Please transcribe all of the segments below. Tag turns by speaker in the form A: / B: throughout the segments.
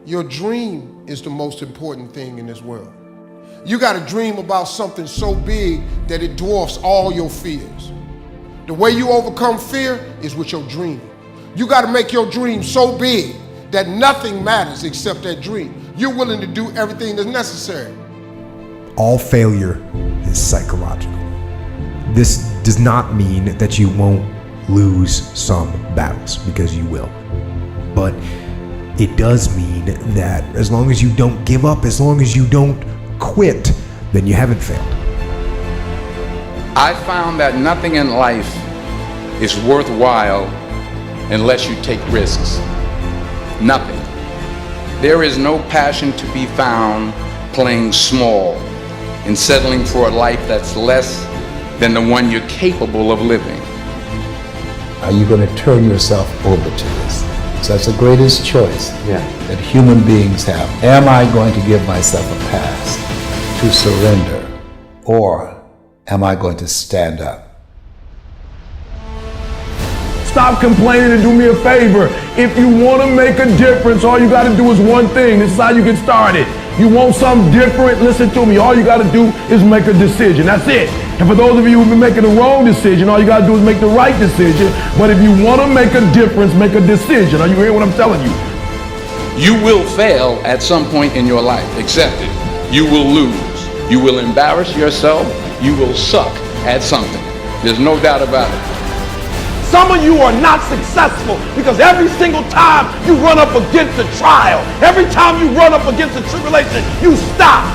A: Your dream is the most important thing in this world. You got to dream about something so big that it dwarfs all your fears. The way you overcome fear is with your dream. You got to make your dream so big that nothing matters except that dream. You're willing to do everything that's necessary.
B: All failure is psychological. This does not mean that you won't lose some battles, because you will. But it does mean that as long as you don't give up, as long as you don't quit, then you haven't failed.
C: I found that nothing in life is worthwhile unless you take risks. Nothing. There is no passion to be found playing small and settling for a life that's less than the one you're capable of living.
D: Are you going to turn yourself over to this? So that's the greatest choice that human beings have. Am I going to give myself a pass to surrender, or am I going to stand up?
E: Stop complaining and do me a favor. If you want to make a difference, all you got to do is one thing. This is how you get started. You want something different? Listen to me. All you got to do is make a decision. That's it. And for those of you who've been making the wrong decision, all you got to do is make the right decision. But if you want to make a difference, make a decision. Are you hearing what I'm telling you?
C: You will fail at some point in your life. Accept it. You will lose. You will embarrass yourself. You will suck at something. There's no doubt about it.
E: Some of you are not successful because every single time you run up against a trial, every time you run up against a tribulation, you stop.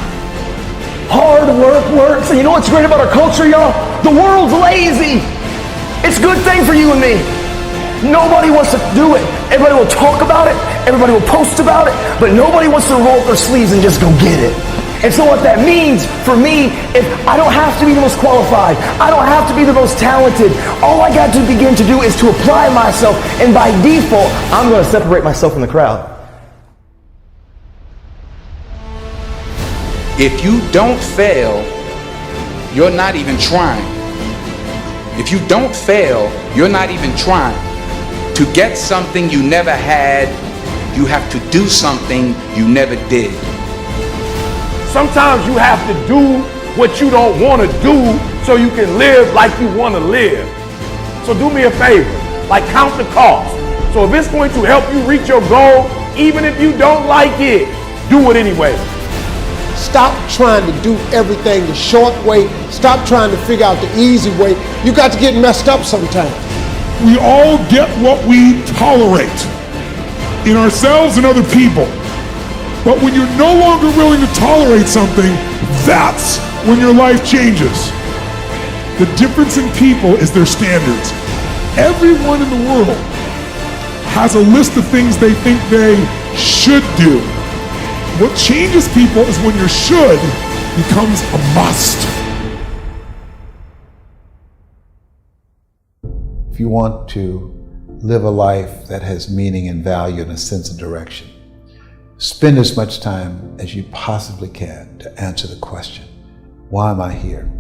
F: Hard work works. And you know what's great about our culture, y'all? The world's lazy. It's a good thing for you and me. Nobody wants to do it. Everybody will talk about it. Everybody will post about it. But nobody wants to roll up their sleeves and just go get it. And so what that means for me, if I don't have to be the most qualified, I don't have to be the most talented, all I got to begin to do is to apply myself, and by default, I'm going to separate myself from the crowd.
C: If you don't fail, you're not even trying. If you don't fail, you're not even trying. To get something you never had, you have to do something you never did.
E: Sometimes you have to do what you don't want to do so you can live like you want to live. So do me a favor, like count the cost. So if it's going to help you reach your goal, even if you don't like it, do it anyway.
A: Stop trying to do everything the short way. Stop trying to figure out the easy way. You got to get messed up sometimes.
G: We all get what we tolerate in ourselves and other people. But when you're no longer willing to tolerate something, that's when your life changes. The difference in people is their standards. Everyone in the world has a list of things they think they should do. What changes people is when your should becomes a must.
D: If you want to live a life that has meaning and value and a sense of direction, spend as much time as you possibly can to answer the question, why am I here?